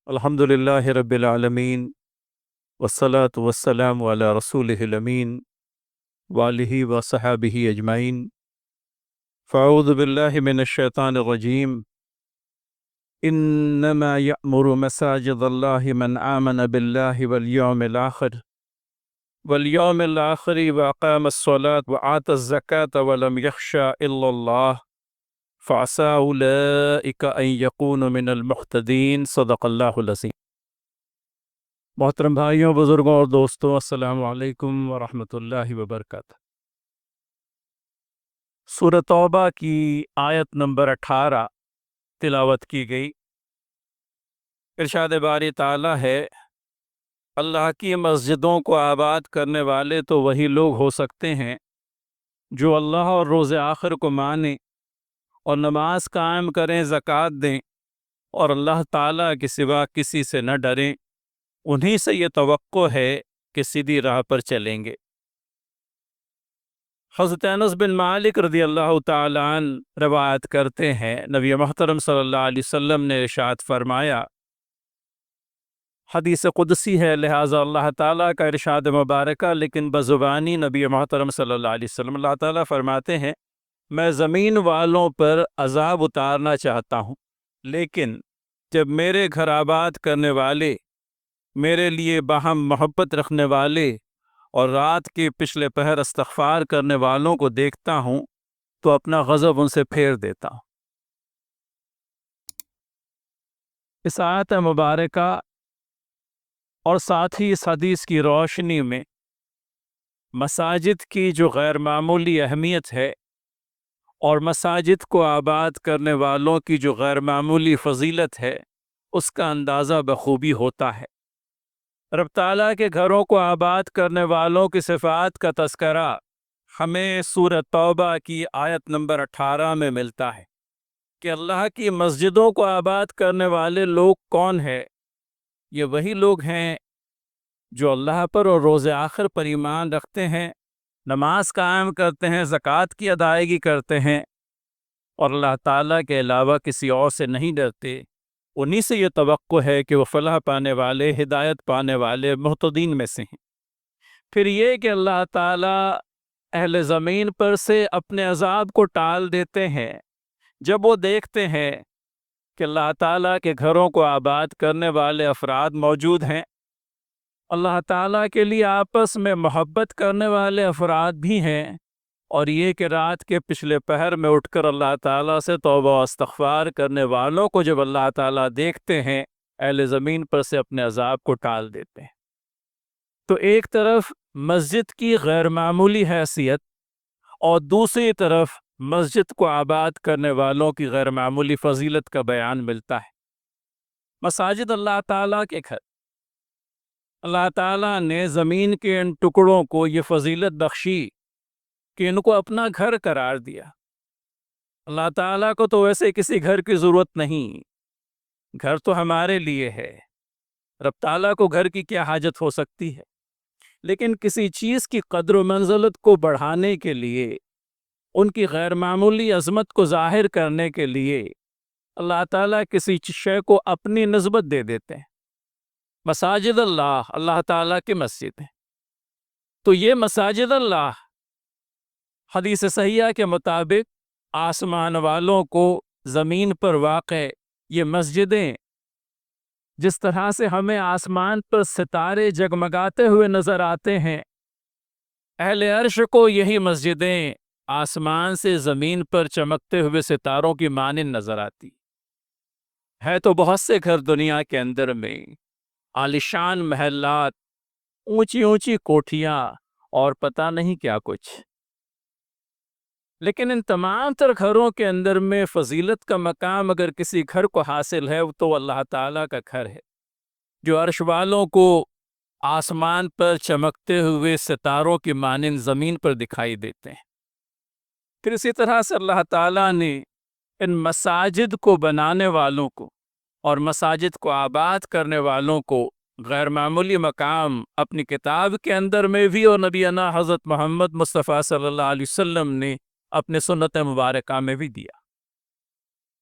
الحمد للہ رب العالمین والصلاة والسلام علی رسولہ الامین وآلہ وصحبہ اجمعین فاعوذ باللہ من الشیطان الرجیم انما یأمر مساجد اللہ من آمن باللہ والیوم الآخر واقام الصلاة وآت الزکاة ولم یخش الا اللہ فعسى أولئك أن يكونوا من المهتدين صدق اللہ العظیم۔ محترم بھائیوں، بزرگوں اور دوستوں، السلام علیکم ورحمۃ اللہ وبرکاتہ۔ سورۃ توبہ کی آیت نمبر 18 تلاوت کی گئی۔ ارشاد باری تعالیٰ ہے، اللہ کی مسجدوں کو آباد کرنے والے تو وہی لوگ ہو سکتے ہیں جو اللہ اور روز آخر کو مانیں اور نماز قائم کریں، زکوٰۃ دیں اور اللہ تعالیٰ کے سوا کسی سے نہ ڈریں۔ انہی سے یہ توقع ہے کہ سیدھی راہ پر چلیں گے۔ حضرت انس بن مالک رضی اللہ تعالیٰ عنہ روایت کرتے ہیں، نبی محترم صلی اللہ علیہ وسلم نے ارشاد فرمایا، حدیث قدسی ہے لہٰذا اللہ تعالیٰ کا ارشاد مبارکہ، لیکن بزبانی نبی محترم صلی اللہ علیہ وسلم اللہ تعالیٰ فرماتے ہیں، میں زمین والوں پر عذاب اتارنا چاہتا ہوں، لیکن جب میرے گھر آباد کرنے والے، میرے لیے باہم محبت رکھنے والے اور رات کے پچھلے پہر استغفار کرنے والوں کو دیکھتا ہوں تو اپنا غضب ان سے پھیر دیتا ہوں۔ اس آیت مبارکہ اور ساتھ ہی اس حدیث کی روشنی میں مساجد کی جو غیر معمولی اہمیت ہے اور مساجد کو آباد کرنے والوں کی جو غیر معمولی فضیلت ہے، اس کا اندازہ بخوبی ہوتا ہے۔ رب تعالیٰ کے گھروں کو آباد کرنے والوں کی صفات کا تذکرہ ہمیں سورۃ توبہ کی آیت نمبر 18 میں ملتا ہے کہ اللہ کی مسجدوں کو آباد کرنے والے لوگ کون ہیں؟ یہ وہی لوگ ہیں جو اللہ پر اور روز آخر پر ایمان رکھتے ہیں، نماز قائم کرتے ہیں، زکوٰۃ کی ادائیگی کرتے ہیں اور اللہ تعالیٰ کے علاوہ کسی اور سے نہیں ڈرتے۔ انہی سے یہ توقع ہے کہ وہ فلاح پانے والے، ہدایت پانے والے مہتدین میں سے ہیں۔ پھر یہ کہ اللہ تعالیٰ اہل زمین پر سے اپنے عذاب کو ٹال دیتے ہیں جب وہ دیکھتے ہیں کہ اللہ تعالیٰ کے گھروں کو آباد کرنے والے افراد موجود ہیں، اللہ تعالیٰ کے لیے آپس میں محبت کرنے والے افراد بھی ہیں، اور یہ کہ رات کے پچھلے پہر میں اٹھ کر اللہ تعالیٰ سے توبہ و استغفار کرنے والوں کو جب اللہ تعالیٰ دیکھتے ہیں، اہل زمین پر سے اپنے عذاب کو ٹال دیتے ہیں۔ تو ایک طرف مسجد کی غیر معمولی حیثیت اور دوسری طرف مسجد کو آباد کرنے والوں کی غیر معمولی فضیلت کا بیان ملتا ہے۔ مساجد اللہ تعالیٰ کے گھر، اللہ تعالیٰ نے زمین کے ان ٹکڑوں کو یہ فضیلت بخشی کہ ان کو اپنا گھر قرار دیا۔ اللہ تعالیٰ کو تو ویسے کسی گھر کی ضرورت نہیں، گھر تو ہمارے لیے ہے، رب تعالیٰ کو گھر کی کیا حاجت ہو سکتی ہے؟ لیکن کسی چیز کی قدر و منزلت کو بڑھانے کے لیے، ان کی غیر معمولی عظمت کو ظاہر کرنے کے لیے اللہ تعالیٰ کسی شے کو اپنی نسبت دے دیتے ہیں۔ مساجد اللہ، اللہ تعالیٰ کی مسجد ہے، تو یہ مساجد اللہ حدیث صحیحہ کے مطابق آسمان والوں کو زمین پر واقع یہ مسجدیں، جس طرح سے ہمیں آسمان پر ستارے جگمگاتے ہوئے نظر آتے ہیں، اہل عرش کو یہی مسجدیں آسمان سے زمین پر چمکتے ہوئے ستاروں کی مانند نظر آتی ہے۔ تو بہت سے گھر دنیا کے اندر میں، عالیشان محلات، اونچی اونچی کوٹھیاں اور پتہ نہیں کیا کچھ، لیکن ان تمام تر گھروں کے اندر میں فضیلت کا مقام اگر کسی گھر کو حاصل ہے تو اللہ تعالیٰ کا گھر ہے، جو عرش والوں کو آسمان پر چمکتے ہوئے ستاروں کی مانند زمین پر دکھائی دیتے ہیں۔ پھر اسی طرح سے اللہ تعالیٰ نے ان مساجد کو بنانے والوں کو اور مساجد کو آباد کرنے والوں کو غیر معمولی مقام اپنی کتاب کے اندر میں بھی اور نبینا حضرت محمد مصطفیٰ صلی اللہ علیہ وسلم نے اپنے سنت مبارکہ میں بھی دیا۔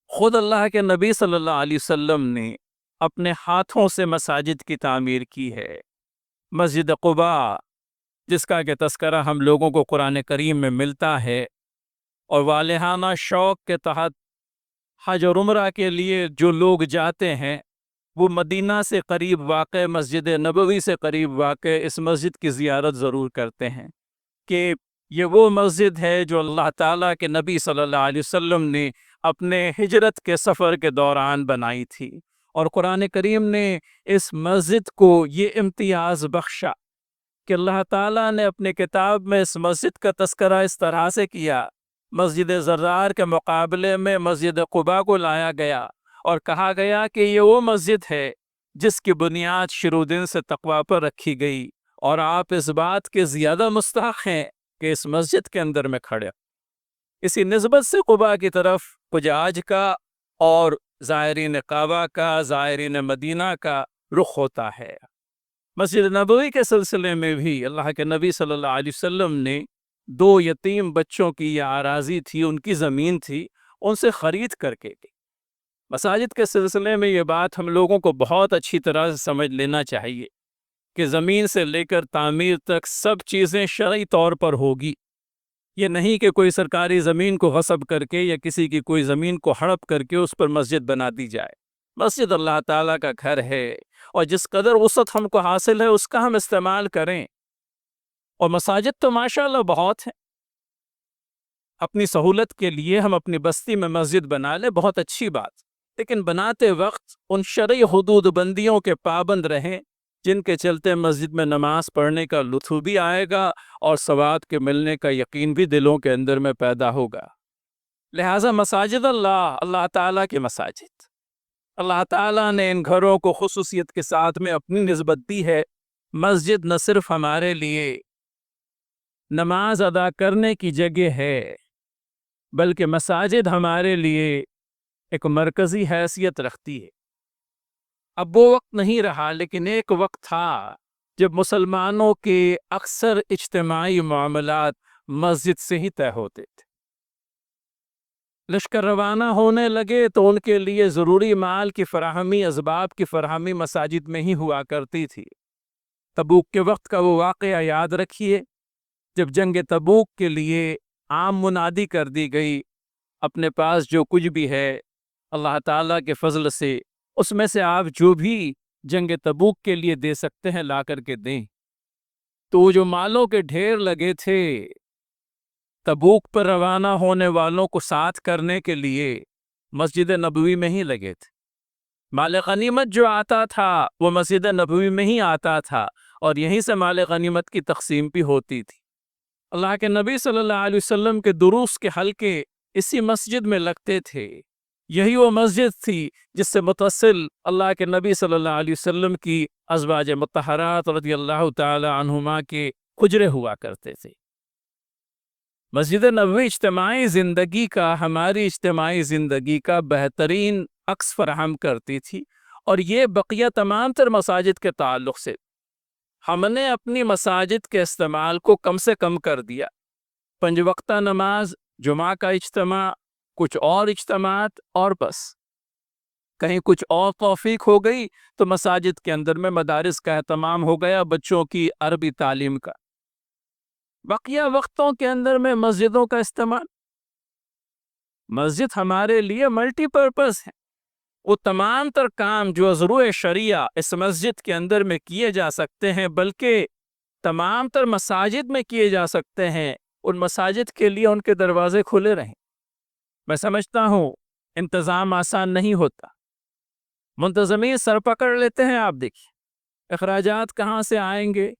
خود اللہ کے نبی صلی اللہ علیہ وسلم نے اپنے ہاتھوں سے مساجد کی تعمیر کی ہے۔ مسجد قباء، جس کا کہ تذکرہ ہم لوگوں کو قرآن کریم میں ملتا ہے، اور والہانہ شوق کے تحت حج اور عمرہ کے لیے جو لوگ جاتے ہیں وہ مدینہ سے قریب واقع مسجد نبوی سے قریب واقع اس مسجد کی زیارت ضرور کرتے ہیں کہ یہ وہ مسجد ہے جو اللہ تعالیٰ کے نبی صلی اللہ علیہ وسلم نے اپنے ہجرت کے سفر کے دوران بنائی تھی، اور قرآن کریم نے اس مسجد کو یہ امتیاز بخشا کہ اللہ تعالیٰ نے اپنے کتاب میں اس مسجد کا تذکرہ اس طرح سے کیا۔ مسجد زرار کے مقابلے میں مسجد قباء کو لایا گیا اور کہا گیا کہ یہ وہ مسجد ہے جس کی بنیاد شروع دن سے تقوی پر رکھی گئی، اور آپ اس بات کے زیادہ مستحق ہیں کہ اس مسجد کے اندر میں کھڑے۔ اسی نسبت سے قباء کی طرف حجاج کا اور زائرین کعبہ کا، زائرین مدینہ کا رخ ہوتا ہے۔ مسجد نبوی کے سلسلے میں بھی اللہ کے نبی صلی اللہ علیہ وسلم نے 2 یتیم بچوں کی یہ اراضی تھی، ان کی زمین تھی، ان سے خرید کر کے دی۔ مساجد کے سلسلے میں یہ بات ہم لوگوں کو بہت اچھی طرح سے سمجھ لینا چاہیے کہ زمین سے لے کر تعمیر تک سب چیزیں شرعی طور پر ہوگی۔ یہ نہیں کہ کوئی سرکاری زمین کو غصب کر کے یا کسی کی کوئی زمین کو ہڑپ کر کے اس پر مسجد بنا دی جائے۔ مسجد اللہ تعالیٰ کا گھر ہے، اور جس قدر وسعت ہم کو حاصل ہے اس کا ہم استعمال کریں۔ اور مساجد تو ماشاءاللہ بہت ہیں، اپنی سہولت کے لیے ہم اپنی بستی میں مسجد بنا لیں، بہت اچھی بات، لیکن بناتے وقت ان شرعی حدود بندیوں کے پابند رہیں جن کے چلتے مسجد میں نماز پڑھنے کا لطف بھی آئے گا اور ثواب کے ملنے کا یقین بھی دلوں کے اندر میں پیدا ہوگا۔ لہٰذا مساجد اللہ تعالیٰ کی مساجد، اللہ تعالیٰ نے ان گھروں کو خصوصیت کے ساتھ میں اپنی نسبت دی ہے۔ مسجد نہ صرف ہمارے لیے نماز ادا کرنے کی جگہ ہے، بلکہ مساجد ہمارے لیے ایک مرکزی حیثیت رکھتی ہے۔ اب وہ وقت نہیں رہا، لیکن ایک وقت تھا جب مسلمانوں کے اکثر اجتماعی معاملات مسجد سے ہی طے ہوتے تھے۔ لشکر روانہ ہونے لگے تو ان کے لیے ضروری مال کی فراہمی، اسباب کی فراہمی مساجد میں ہی ہوا کرتی تھی۔ تبوک کے وقت کا وہ واقعہ یاد رکھیے، جب جنگ تبوک کے لیے عام منادی کر دی گئی، اپنے پاس جو کچھ بھی ہے اللہ تعالیٰ کے فضل سے اس میں سے آپ جو بھی جنگ تبوک کے لیے دے سکتے ہیں لا کر کے دیں۔ تو جو مالوں کے ڈھیر لگے تھے تبوک پر روانہ ہونے والوں کو ساتھ کرنے کے لیے مسجد نبوی میں ہی لگے تھے۔ مال غنیمت جو آتا تھا وہ مسجد نبوی میں ہی آتا تھا، اور یہیں سے مال غنیمت کی تقسیم بھی ہوتی تھی۔ اللہ کے نبی صلی اللہ علیہ وسلم کے دروس کے حلقے اسی مسجد میں لگتے تھے۔ یہی وہ مسجد تھی جس سے متصل اللہ کے نبی صلی اللہ علیہ وسلم کی ازواج مطہرات رضی اللہ تعالی عنہما کے حجرے ہوا کرتے تھے۔ مسجد نبوی اجتماعی زندگی کا، ہماری اجتماعی زندگی کا بہترین عکس فراہم کرتی تھی، اور یہ بقیہ تمام تر مساجد کے تعلق سے ہم نے اپنی مساجد کے استعمال کو کم سے کم کر دیا۔ 5 وقتہ نماز، جمعہ کا اجتماع، کچھ اور اجتماعات، اور بس کہیں کچھ اور توفیق ہو گئی تو مساجد کے اندر میں مدارس کا اہتمام ہو گیا، بچوں کی عربی تعلیم کا۔ بقیہ وقتوں کے اندر میں مسجدوں کا استعمال، مسجد ہمارے لیے ملٹی پرپز ہے۔ وہ تمام تر کام جو ضروع شریعہ اس مسجد کے اندر میں کیے جا سکتے ہیں، بلکہ تمام تر مساجد میں کیے جا سکتے ہیں، ان مساجد کے لیے ان کے دروازے کھلے رہیں۔ میں سمجھتا ہوں انتظام آسان نہیں ہوتا، منتظمین سر پکڑ لیتے ہیں۔ آپ دیکھیے اخراجات کہاں سے آئیں گے،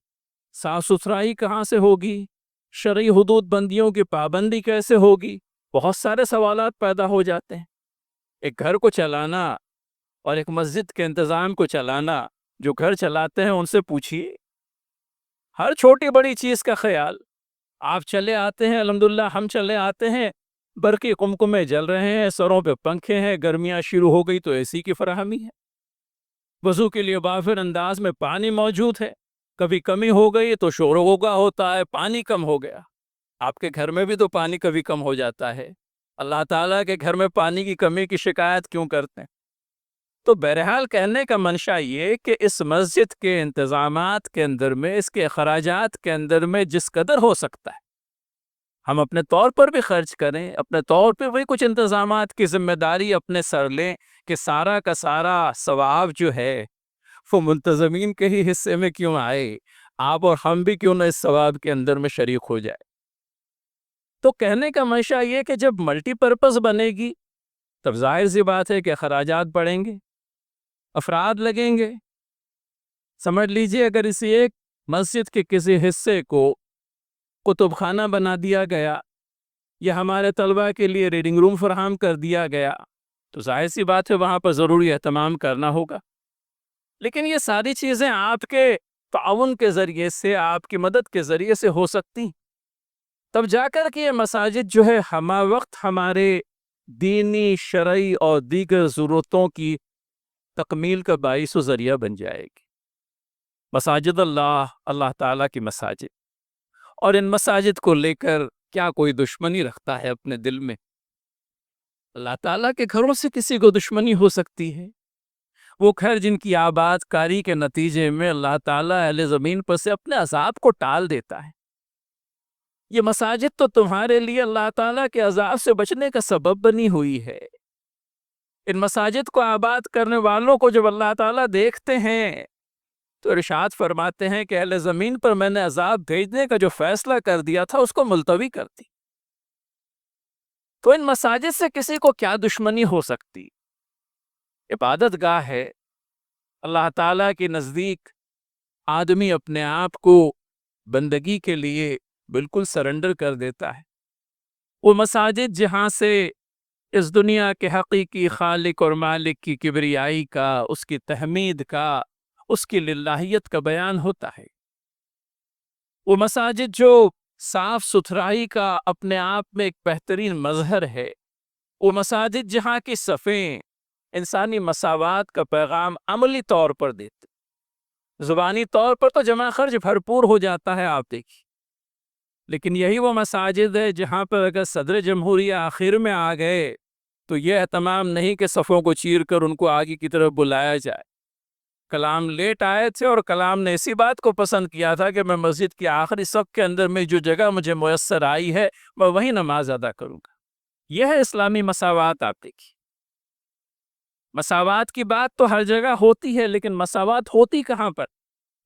صاف ستھرائی کہاں سے ہوگی، شرعی حدود بندیوں کی پابندی کیسے ہوگی، بہت سارے سوالات پیدا ہو جاتے ہیں۔ ایک گھر کو چلانا اور ایک مسجد کے انتظام کو چلانا، جو گھر چلاتے ہیں ان سے پوچھیے، ہر چھوٹی بڑی چیز کا خیال۔ آپ چلے آتے ہیں، الحمدللہ ہم چلے آتے ہیں، برقی قمقمے جل رہے ہیں، سروں پہ پنکھے ہیں، گرمیاں شروع ہو گئی تو اے سی کی فراہمی ہے، وضو کے لیے وافر انداز میں پانی موجود ہے، کبھی کمی ہو گئی تو شور و غوغا ہوتا ہے، پانی کم ہو گیا۔ آپ کے گھر میں بھی تو پانی کبھی کم ہو جاتا ہے، اللہ تعالیٰ کے گھر میں پانی کی کمی کی شکایت کیوں کرتے ہیں؟ تو بہرحال کہنے کا منشا یہ کہ اس مسجد کے انتظامات کے اندر میں، اس کے اخراجات کے اندر میں جس قدر ہو سکتا ہے ہم اپنے طور پر بھی خرچ کریں، اپنے طور پہ وہی کچھ انتظامات کی ذمہ داری اپنے سر لیں کہ سارا کا سارا ثواب جو ہے وہ منتظمین کے ہی حصے میں کیوں آئے، آپ اور ہم بھی کیوں نہ اس ثواب کے اندر میں شریک ہو جائے۔ تو کہنے کا منشا یہ کہ جب ملٹی پرپز بنے گی تب ظاہر سی بات ہے کہ اخراجات بڑھیں گے، افراد لگیں گے۔ سمجھ لیجئے اگر اسی ایک مسجد کے کسی حصے کو کتب خانہ بنا دیا گیا یا ہمارے طلبہ کے لیے ریڈنگ روم فراہم کر دیا گیا تو ظاہر سی بات ہے وہاں پر ضروری اہتمام کرنا ہوگا، لیکن یہ ساری چیزیں آپ کے تعاون کے ذریعے سے، آپ کی مدد کے ذریعے سے ہو سکتی، تب جا کر کے یہ مساجد جو ہے ہمہ وقت ہمارے دینی، شرعی اور دیگر ضرورتوں کی تکمیل کا باعث و ذریعہ بن جائے گی۔ مساجد اللہ تعالیٰ کی مساجد، اور ان مساجد کو لے کر کیا کوئی دشمنی رکھتا ہے اپنے دل میں؟ اللہ تعالیٰ کے گھروں سے کسی کو دشمنی ہو سکتی ہے؟ وہ گھر جن کی آباد کاری کے نتیجے میں اللہ تعالیٰ اہل زمین پر سے اپنے عذاب کو ٹال دیتا ہے۔ یہ مساجد تو تمہارے لیے اللہ تعالیٰ کے عذاب سے بچنے کا سبب بنی ہوئی ہے۔ ان مساجد کو آباد کرنے والوں کو جب اللہ تعالیٰ دیکھتے ہیں تو ارشاد فرماتے ہیں کہ اہل زمین پر میں نے عذاب بھیجنے کا جو فیصلہ کر دیا تھا اس کو ملتوی کر دی۔ تو ان مساجد سے کسی کو کیا دشمنی ہو سکتی؟ عبادت گاہ ہے، اللہ تعالیٰ کے نزدیک آدمی اپنے آپ کو بندگی کے لیے بالکل سرنڈر کر دیتا ہے۔ وہ مساجد جہاں سے اس دنیا کے حقیقی خالق اور مالک کی کبریائی کا، اس کی تحمید کا، اس کی للہیت کا بیان ہوتا ہے۔ وہ مساجد جو صاف ستھرائی کا اپنے آپ میں ایک بہترین مظہر ہے، وہ مساجد جہاں کی صفیں انسانی مساوات کا پیغام عملی طور پر دیتے، زبانی طور پر تو جمع خرچ بھرپور ہو جاتا ہے، آپ دیکھیے، لیکن یہی وہ مساجد ہے جہاں پر اگر صدر جمہوریہ آخر میں آ گئے تو یہ اہتمام نہیں کہ صفوں کو چیر کر ان کو آگے کی طرف بلایا جائے۔ کلام لیٹ آئے تھے اور کلام نے اسی بات کو پسند کیا تھا کہ میں مسجد کی آخری صف کے اندر میں جو جگہ مجھے میسر آئی ہے میں وہی نماز ادا کروں گا۔ یہ ہے اسلامی مساوات۔ آپ دیکھیے، مساوات کی بات تو ہر جگہ ہوتی ہے، لیکن مساوات ہوتی کہاں پر؟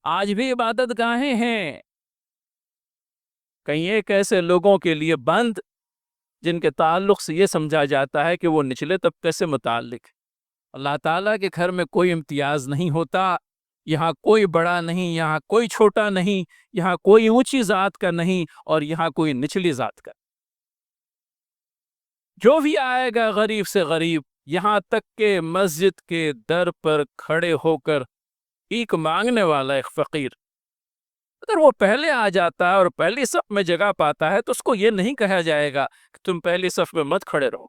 آج بھی عبادت گاہیں ہیں کہیں ایک ایسے لوگوں کے لیے بند جن کے تعلق سے یہ سمجھا جاتا ہے کہ وہ نچلے طبقے سے متعلق۔ اللہ تعالیٰ کے گھر میں کوئی امتیاز نہیں ہوتا، یہاں کوئی بڑا نہیں، یہاں کوئی چھوٹا نہیں، یہاں کوئی اونچی ذات کا نہیں اور یہاں کوئی نچلی ذات کا۔ جو بھی آئے گا غریب سے غریب، یہاں تک کہ مسجد کے در پر کھڑے ہو کر ایک مانگنے والا ایک فقیر، اگر وہ پہلے آ جاتا ہے اور پہلی صف میں جگہ پاتا ہے تو اس کو یہ نہیں کہا جائے گا کہ تم پہلی صف میں مت کھڑے رہو،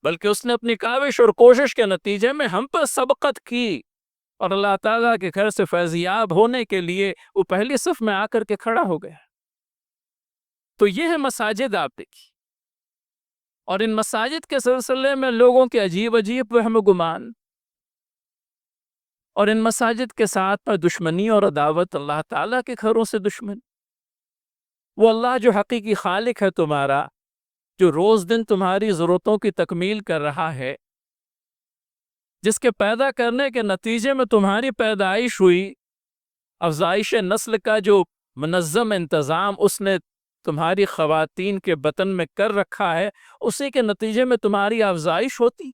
بلکہ اس نے اپنی کاوش اور کوشش کے نتیجے میں ہم پر سبقت کی اور اللہ تعالیٰ کے گھر سے فیضیاب ہونے کے لیے وہ پہلی صف میں آ کر کے کھڑا ہو گیا۔ تو یہ ہے مساجد، آپ دیکھیے، اور ان مساجد کے سلسلے میں لوگوں کے عجیب عجیب وہم و گمان، اور ان مساجد کے ساتھ پر دشمنی اور عداوت، اللہ تعالیٰ کے گھروں سے دشمن۔ وہ اللہ جو حقیقی خالق ہے تمہارا، جو روز دن تمہاری ضرورتوں کی تکمیل کر رہا ہے، جس کے پیدا کرنے کے نتیجے میں تمہاری پیدائش ہوئی، افزائش نسل کا جو منظم انتظام اس نے تمہاری خواتین کے بطن میں کر رکھا ہے، اسی کے نتیجے میں تمہاری افزائش ہوتی،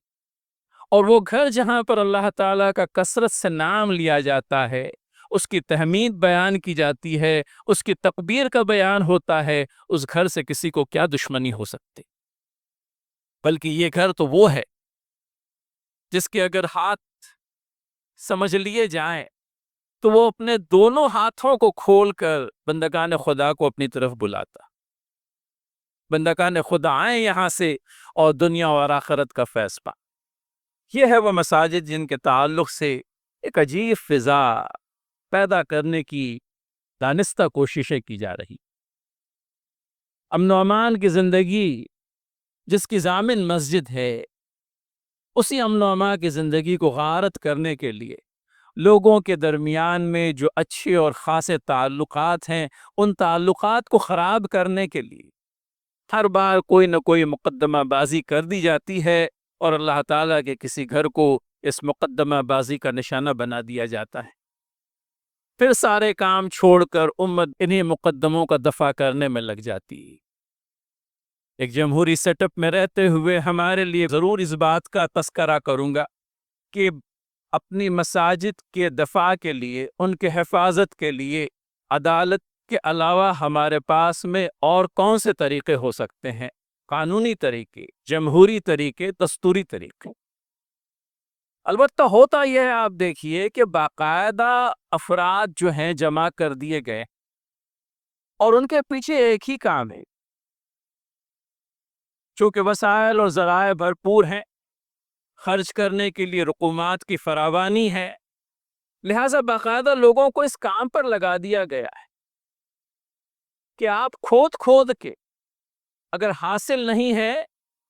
اور وہ گھر جہاں پر اللہ تعالیٰ کا کثرت سے نام لیا جاتا ہے، اس کی تحمید بیان کی جاتی ہے، اس کی تکبیر کا بیان ہوتا ہے، اس گھر سے کسی کو کیا دشمنی ہو سکتی؟ بلکہ یہ گھر تو وہ ہے جس کے اگر ہاتھ سمجھ لیے جائیں تو وہ اپنے دونوں ہاتھوں کو کھول کر بندگان خدا کو اپنی طرف بلاتا۔ بندگان خدا آئیں یہاں سے اور دنیا اور آخرت کا فیض پائیں۔ یہ ہے وہ مساجد جن کے تعلق سے ایک عجیب فضا پیدا کرنے کی دانستہ کوششیں کی جا رہی۔ امن و امان کی زندگی جس کی ضامن مسجد ہے، اسی امن و امان کی زندگی کو غارت کرنے کے لیے لوگوں کے درمیان میں جو اچھے اور خاصے تعلقات ہیں ان تعلقات کو خراب کرنے کے لیے ہر بار کوئی نہ کوئی مقدمہ بازی کر دی جاتی ہے اور اللہ تعالیٰ کے کسی گھر کو اس مقدمہ بازی کا نشانہ بنا دیا جاتا ہے۔ پھر سارے کام چھوڑ کر امت انہی مقدموں کا دفاع کرنے میں لگ جاتی ہے۔ ایک جمہوری سیٹ اپ میں رہتے ہوئے ہمارے لیے ضرور اس بات کا تذکرہ کروں گا کہ اپنی مساجد کے دفاع کے لیے، ان کے حفاظت کے لیے عدالت کے علاوہ ہمارے پاس میں اور کون سے طریقے ہو سکتے ہیں؟ قانونی طریقے، جمہوری طریقے، دستوری طریقے۔ البتہ ہوتا یہ ہے، آپ دیکھیے کہ باقاعدہ افراد جو ہیں جمع کر دیے گئے اور ان کے پیچھے ایک ہی کام ہے، چونکہ وسائل اور ذرائع بھرپور ہیں، خرچ کرنے کے لیے رقومات کی فراوانی ہے، لہذا باقاعدہ لوگوں کو اس کام پر لگا دیا گیا ہے کہ آپ کھود کے اگر حاصل نہیں ہے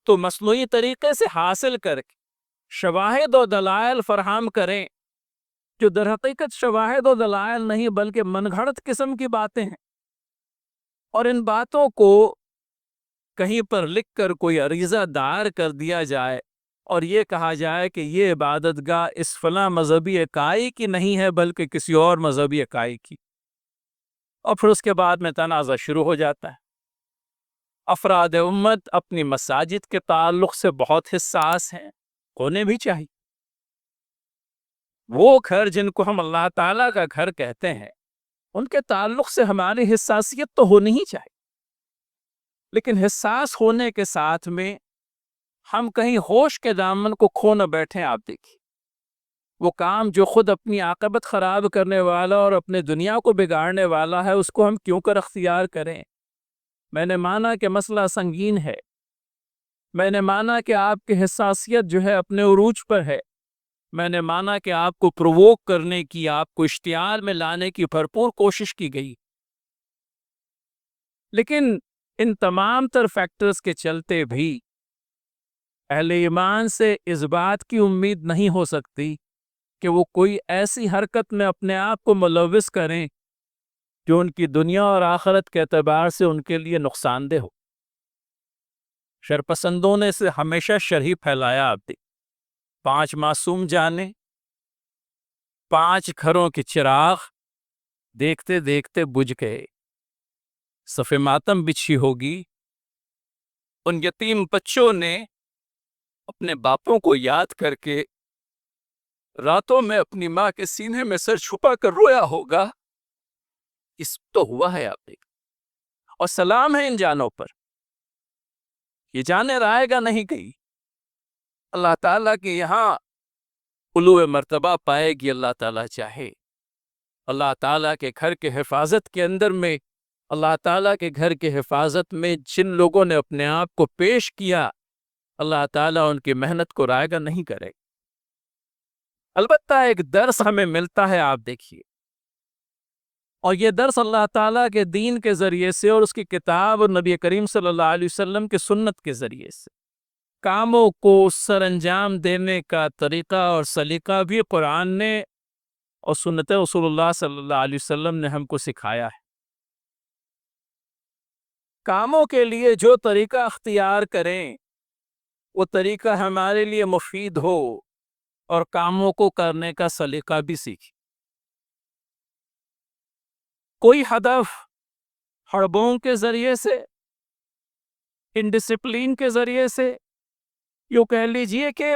تو مصنوعی طریقے سے حاصل کر کے شواہد و دلائل فراہم کریں، جو در حقیقت شواہد و دلائل نہیں بلکہ من گھڑت قسم کی باتیں ہیں، اور ان باتوں کو کہیں پر لکھ کر کوئی عریضہ دائر کر دیا جائے اور یہ کہا جائے کہ یہ عبادت گاہ اس فلاں مذہبی اکائی کی نہیں ہے بلکہ کسی اور مذہبی اکائی کی، اور پھر اس کے بعد میں تنازع شروع ہو جاتا ہے۔ افراد امت اپنی مساجد کے تعلق سے بہت حساس ہیں، ہونے بھی چاہیے۔ وہ گھر جن کو ہم اللہ تعالیٰ کا گھر کہتے ہیں، ان کے تعلق سے ہماری حساسیت تو ہونی ہی چاہیے، لیکن حساس ہونے کے ساتھ میں ہم کہیں ہوش کے دامن کو کھو نہ بیٹھیں۔ آپ دیکھیے، وہ کام جو خود اپنی عاقبت خراب کرنے والا اور اپنے دنیا کو بگاڑنے والا ہے، اس کو ہم کیوں کر اختیار کریں؟ میں نے مانا کہ مسئلہ سنگین ہے، میں نے مانا کہ آپ کی حساسیت جو ہے اپنے عروج پر ہے، میں نے مانا کہ آپ کو پرووک کرنے کی، آپ کو اشتعال میں لانے کی بھرپور کوشش کی گئی، لیکن ان تمام تر فیکٹرز کے چلتے بھی اہل ایمان سے اس بات کی امید نہیں ہو سکتی کہ وہ کوئی ایسی حرکت میں اپنے آپ کو ملوث کریں جو ان کی دنیا اور آخرت کے اعتبار سے ان کے لیے نقصان دہ ہو۔ شرپسندوں نے اسے ہمیشہ شر ہی پھیلایا۔ آپ دیکھ، 5 معصوم جانے، 5 گھروں کے چراغ دیکھتے دیکھتے بجھ گئے، صف ماتم بچھی ہوگی۔ ان یتیم بچوں نے اپنے باپوں کو یاد کر کے راتوں میں اپنی ماں کے سینے میں سر چھپا کر رویا ہوگا۔ اس تو ہوا ہے، آپ دیکھ، اور سلام ہے ان جانوں پر، یہ جانیں رائے گا نہیں گئی، اللہ تعالیٰ کے یہاں علو مرتبہ پائے گی اللہ تعالیٰ چاہے۔ اللہ تعالیٰ کے گھر کے حفاظت کے اندر میں، اللہ تعالیٰ کے گھر کے حفاظت میں جن لوگوں نے اپنے آپ کو پیش کیا، اللہ تعالیٰ ان کی محنت کو رائے گا نہیں کرے۔ البتہ ایک درس ہمیں ملتا ہے، آپ دیکھیے، اور یہ درس اللہ تعالیٰ کے دین کے ذریعے سے اور اس کی کتاب اور نبی کریم صلی اللہ علیہ وسلم کی سنت کے ذریعے سے کاموں کو سر انجام دینے کا طریقہ اور سلیقہ بھی قرآن نے اور سنت رسول اللہ صلی اللہ علیہ وسلم نے ہم کو سکھایا ہے۔ کاموں کے لیے جو طریقہ اختیار کریں وہ طریقہ ہمارے لیے مفید ہو، اور کاموں کو کرنے کا سلیقہ بھی سیکھیں۔ کوئی ہدف ہڑبڑوں کے ذریعے سے، انڈسپلین کے ذریعے سے، یوں کہہ لیجئے کہ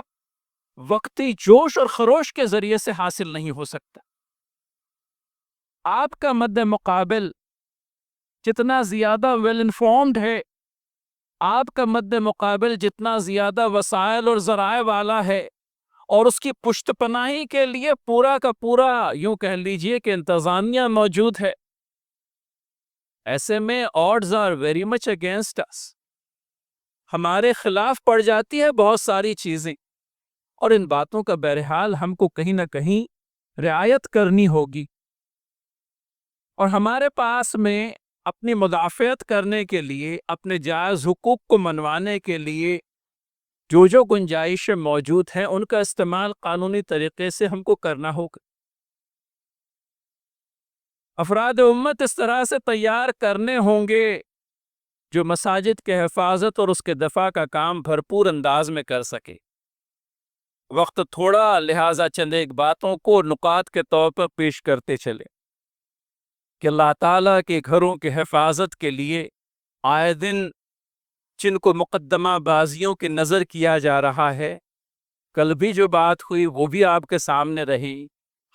وقتی جوش اور خروش کے ذریعے سے حاصل نہیں ہو سکتا۔ آپ کا مد مقابل جتنا زیادہ ویل انفارمڈ ہے، آپ کا مد مقابل جتنا زیادہ وسائل اور ذرائع والا ہے، اور اس کی پشت پناہی کے لیے پورا کا پورا یوں کہہ لیجئے کہ انتظامیہ موجود ہے، ایسے میں odds are very much against us، ہمارے خلاف پڑ جاتی ہے بہت ساری چیزیں، اور ان باتوں کا بہرحال ہم کو کہیں نہ کہیں رعایت کرنی ہوگی، اور ہمارے پاس میں اپنی مدافعت کرنے کے لیے، اپنے جائز حقوق کو منوانے کے لیے جو گنجائشیں موجود ہیں ان کا استعمال قانونی طریقے سے ہم کو کرنا ہوگا۔ افراد امت اس طرح سے تیار کرنے ہوں گے جو مساجد کے حفاظت اور اس کے دفاع کا کام بھرپور انداز میں کر سکے۔ وقت تھوڑا، لہٰذا چند ایک باتوں کو نکات کے طور پر پیش کرتے چلے کہ اللہ تعالیٰ کے گھروں کے حفاظت کے لیے آئے دن جن کو مقدمہ بازیوں کی نظر کیا جا رہا ہے، کل بھی جو بات ہوئی وہ بھی آپ کے سامنے رہی۔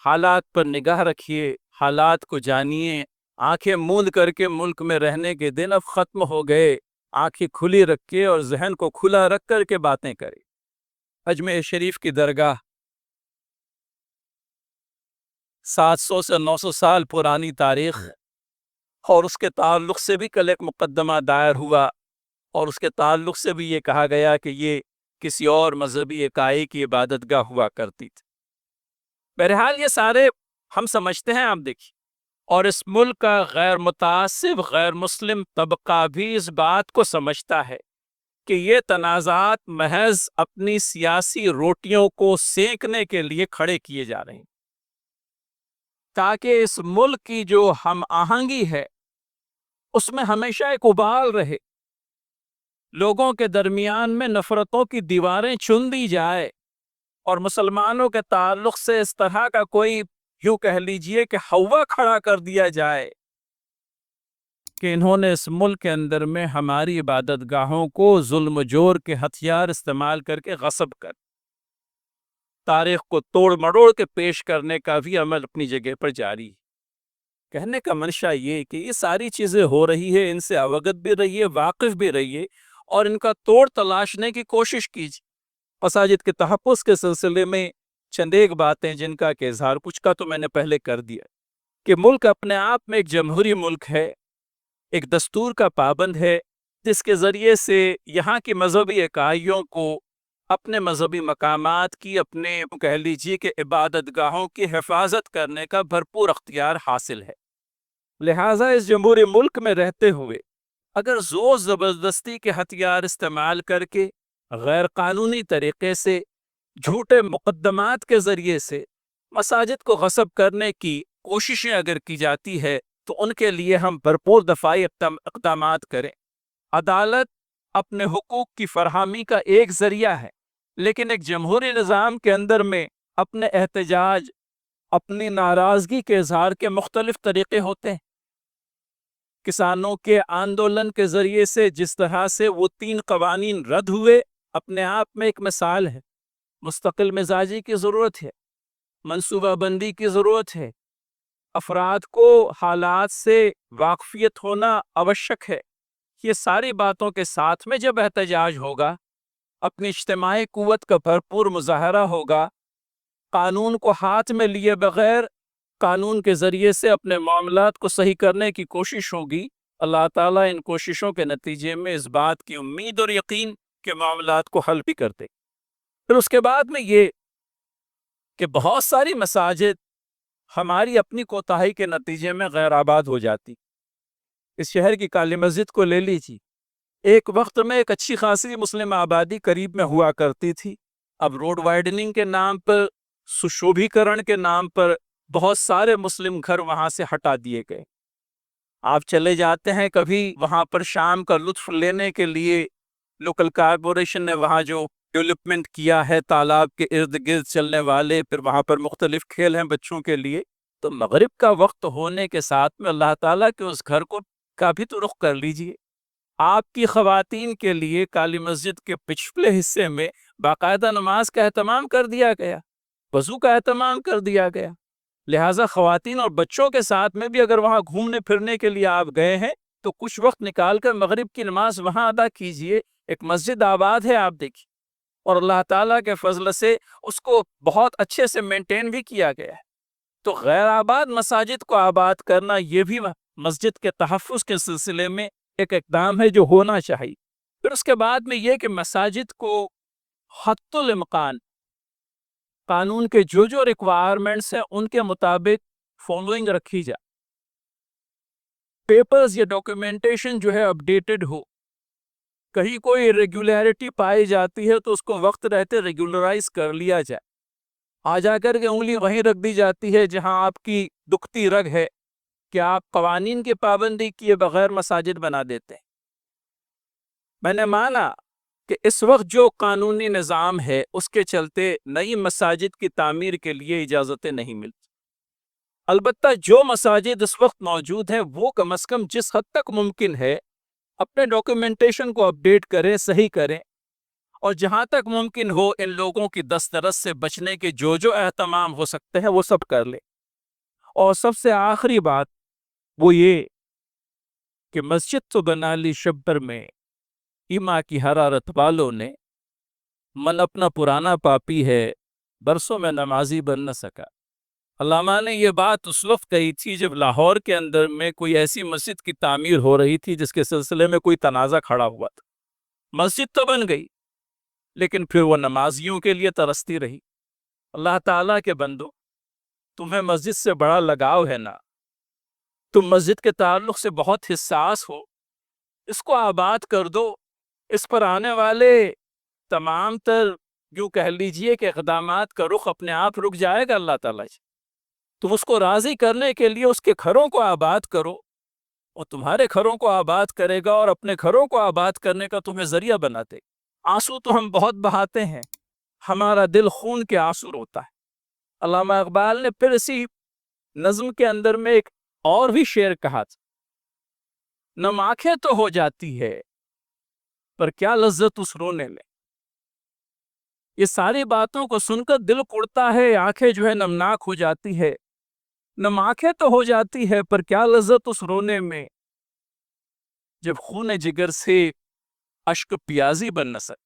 حالات پر نگاہ رکھیے، حالات کو جانیے۔ آنکھیں موند کر کے ملک میں رہنے کے دن اب ختم ہو گئے۔ آنکھیں کھلی رکھ کے اور ذہن کو کھلا رکھ کر کے باتیں کریں۔ اجمیر شریف کی درگاہ 700 سے 900 سال پرانی تاریخ، اور اس کے تعلق سے بھی کل ایک مقدمہ دائر ہوا، اور اس کے تعلق سے بھی یہ کہا گیا کہ یہ کسی اور مذہبی اکائی کی عبادت گاہ ہوا کرتی تھی۔ بہرحال یہ سارے ہم سمجھتے ہیں، آپ دیکھیے، اور اس ملک کا غیر متعصب غیر مسلم طبقہ بھی اس بات کو سمجھتا ہے کہ یہ تنازعات محض اپنی سیاسی روٹیوں کو سینکنے کے لیے کھڑے کیے جا رہے ہیں، تاکہ اس ملک کی جو ہم آہنگی ہے اس میں ہمیشہ ایک ابال رہے، لوگوں کے درمیان میں نفرتوں کی دیواریں چن دی جائے، اور مسلمانوں کے تعلق سے اس طرح کا کوئی یوں کہہ لیجئے کہ ہوا کھڑا کر دیا جائے کہ انہوں نے اس ملک کے اندر میں ہماری عبادت گاہوں کو ظلم و جور کے ہتھیار استعمال کر کے غصب کر تاریخ کو توڑ مڑوڑ کے پیش کرنے کا بھی عمل اپنی جگہ پر جاری ہے۔ کہنے کا منشا یہ کہ یہ ساری چیزیں ہو رہی ہے، ان سے اوگت بھی رہیے، واقف بھی رہیے، اور ان کا توڑ تلاشنے کی کوشش کیجیے۔ مساجد کے تحفظ کے سلسلے میں چند ایک باتیں جن کا کہ اظہار کچھ کا تو میں نے پہلے کر دیا کہ ملک اپنے آپ میں ایک جمہوری ملک ہے، ایک دستور کا پابند ہے، جس کے ذریعے سے یہاں کی مذہبی اکائیوں کو اپنے مذہبی مقامات کی، اپنے کہہ لیجیے کہ عبادت گاہوں کی حفاظت کرنے کا بھرپور اختیار حاصل ہے۔ لہٰذا اس جمہوری ملک میں رہتے ہوئے اگر زور زبردستی کے ہتھیار استعمال کر کے غیر قانونی طریقے سے جھوٹے مقدمات کے ذریعے سے مساجد کو غصب کرنے کی کوششیں اگر کی جاتی ہے تو ان کے لیے ہم بھرپور دفاعی اقدامات کریں۔ عدالت اپنے حقوق کی فراہمی کا ایک ذریعہ ہے، لیکن ایک جمہوری نظام کے اندر میں اپنے احتجاج، اپنی ناراضگی کے اظہار کے مختلف طریقے ہوتے ہیں۔ کسانوں کے آندولن کے ذریعے سے جس طرح سے وہ 3 قوانین رد ہوئے، اپنے آپ میں ایک مثال ہے۔ مستقل مزاجی کی ضرورت ہے، منصوبہ بندی کی ضرورت ہے، افراد کو حالات سے واقفیت ہونا آوشک ہے۔ یہ ساری باتوں کے ساتھ میں جب احتجاج ہوگا، اپنی اجتماعی قوت کا بھرپور مظاہرہ ہوگا، قانون کو ہاتھ میں لیے بغیر قانون کے ذریعے سے اپنے معاملات کو صحیح کرنے کی کوشش ہوگی، اللہ تعالیٰ ان کوششوں کے نتیجے میں اس بات کی امید اور یقین کہ معاملات کو حل بھی کرتے۔ پھر اس کے بعد میں یہ کہ بہت ساری مساجد ہماری اپنی کوتاہی کے نتیجے میں غیر آباد ہو جاتی۔ اس شہر کی کالی مسجد کو لے لیجیے، ایک وقت میں ایک اچھی خاصی مسلم آبادی قریب میں ہوا کرتی تھی، اب روڈ وائڈننگ کے نام پر، سشوبھیکرن کے نام پر بہت سارے مسلم گھر وہاں سے ہٹا دیے گئے۔ آپ چلے جاتے ہیں کبھی وہاں پر شام کا لطف لینے کے لیے، لوکل کارپوریشن نے وہاں جو ڈیولپمنٹ کیا ہے، تالاب کے ارد گرد چلنے والے، پھر وہاں پر مختلف کھیل ہیں بچوں کے لیے، تو مغرب کا وقت ہونے کے ساتھ میں اللہ تعالیٰ کے اس گھر کو کا بھی تو رخ کر لیجئے۔ آپ کی خواتین کے لیے کالی مسجد کے پچھلے حصے میں باقاعدہ نماز کا اہتمام کر دیا گیا، وضو کا اہتمام کر دیا گیا، لہٰذا خواتین اور بچوں کے ساتھ میں بھی اگر وہاں گھومنے پھرنے کے لیے آپ گئے ہیں تو کچھ وقت نکال کر مغرب کی نماز وہاں ادا کیجئے۔ ایک مسجد آباد ہے، آپ دیکھیے، اور اللہ تعالیٰ کے فضل سے اس کو بہت اچھے سے مینٹین بھی کیا گیا ہے۔ تو غیر آباد مساجد کو آباد کرنا یہ بھی مسجد کے تحفظ کے سلسلے میں ایک اقدام ہے جو ہونا چاہیے۔ پھر اس کے بعد میں یہ کہ مساجد کو حتی الامکان قانون کے جو ریکوائرمنٹس ہیں ان کے مطابق فالوئنگ رکھی جائے، پیپرز یا ڈاکیومنٹیشن جو ہے اپڈیٹڈ ہو، کہیں کوئی ریگولیرٹی پائی جاتی ہے تو اس کو وقت رہتے ریگولرائز کر لیا جائے. آ جا کر کے انگلی وہیں رکھ دی جاتی ہے جہاں آپ کی دکھتی رگ ہے کہ آپ قوانین کی پابندی کیے بغیر مساجد بنا دیتے ہیں. میں نے مانا کہ اس وقت جو قانونی نظام ہے اس کے چلتے نئی مساجد کی تعمیر کے لیے اجازتیں نہیں ملتی. البتہ جو مساجد اس وقت موجود ہیں وہ کم از کم جس حد تک ممکن ہے اپنے ڈاکیومنٹیشن کو اپڈیٹ کریں، صحیح کریں، اور جہاں تک ممکن ہو ان لوگوں کی دسترس سے بچنے کے جو اہتمام ہو سکتے ہیں وہ سب کر لیں. اور سب سے آخری بات وہ یہ کہ مسجد تو بنا لی شبر میں، ایما کی حرارت والوں نے، من اپنا پرانا پاپی ہے، برسوں میں نمازی بن نہ سکا. علامہ نے یہ بات اس وقت کہی تھی جب لاہور کے اندر میں کوئی ایسی مسجد کی تعمیر ہو رہی تھی جس کے سلسلے میں کوئی تنازع کھڑا ہوا تھا. مسجد تو بن گئی لیکن پھر وہ نمازیوں کے لیے ترستی رہی. اللہ تعالیٰ کے بندو، تمہیں مسجد سے بڑا لگاؤ ہے نا، تم مسجد کے تعلق سے بہت حساس ہو، اس کو آباد کر دو. اس پر آنے والے تمام تر یوں کہہ لیجئے کہ اقدامات کا رخ اپنے آپ رک جائے گا اللہ تعالیٰ. تم اس کو راضی کرنے کے لیے اس کے گھروں کو آباد کرو، اور تمہارے گھروں کو آباد کرے گا اور اپنے گھروں کو آباد کرنے کا تمہیں ذریعہ بناتے. آنسو تو ہم بہت بہاتے ہیں، ہمارا دل خون کے آنسو روتا ہے. علامہ اقبال نے پھر اسی نظم کے اندر میں ایک اور بھی شعر کہا تھا، نم آنکھیں تو ہو جاتی ہے پر کیا لذت اس رونے میں. یہ ساری باتوں کو سن کر دل کڑتا ہے، آنکھیں جو ہے نمناک ہو جاتی ہے. نم آنکھیں تو ہو جاتی ہے پر کیا لذت اس رونے میں، جب خون جگر سے اشک پیازی بن نہ سکے.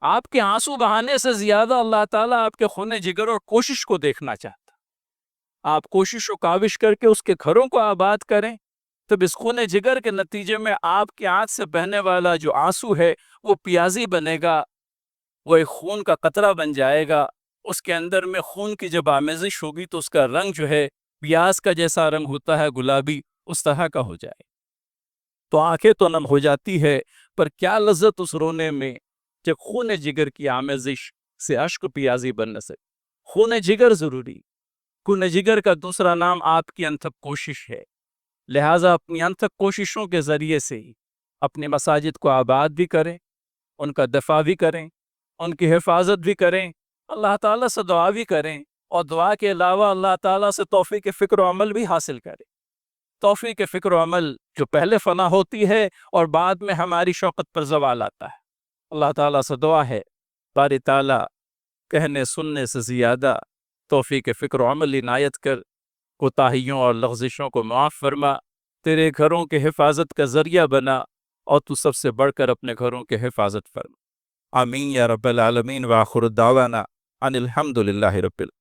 آپ کے آنسو بہانے سے زیادہ اللہ تعالیٰ آپ کے خون جگر اور کوشش کو دیکھنا چاہتا. آپ کوشش و کاوش کر کے اس کے گھروں کو آباد کریں، تب اس خون جگر کے نتیجے میں آپ کی آنکھ سے بہنے والا جو آنسو ہے وہ پیازی بنے گا، وہ ایک خون کا قطرہ بن جائے گا. اس کے اندر میں خون کی جب آمیزش ہوگی تو اس کا رنگ جو ہے پیاز کا جیسا رنگ ہوتا ہے، گلابی، اس طرح کا ہو جائے. تو آنکھیں تو نم ہو جاتی ہے پر کیا لذت اس رونے میں، جب خون جگر کی آمیزش سے اشک پیازی بن نہ سکے. خون جگر ضروری. خون جگر کا دوسرا نام آپ کی انتھک کوشش ہے. لہٰذا اپنی انتھک کوششوں کے ذریعے سے ہی اپنی مساجد کو آباد بھی کریں، ان کا دفاع بھی کریں، ان کی حفاظت بھی کریں، اللہ تعالیٰ سے دعا بھی کریں، اور دعا کے علاوہ اللہ تعالیٰ سے توفیق فکر و عمل بھی حاصل کریں. توفیق فکر و عمل جو پہلے فنا ہوتی ہے اور بعد میں ہماری شوقت پر زوال آتا ہے. اللہ تعالیٰ سے دعا ہے باری تعالیٰ کہنے سننے سے زیادہ توفیق فکر و عمل عنایت کر، کوتاہیوں اور لغزشوں کو معاف فرما، تیرے گھروں کے حفاظت کا ذریعہ بنا، اور تو سب سے بڑھ کر اپنے گھروں کے حفاظت فرما. آمین یا رب العالمین. وآخر دعوانا ان الحمد للہ رب العالمین.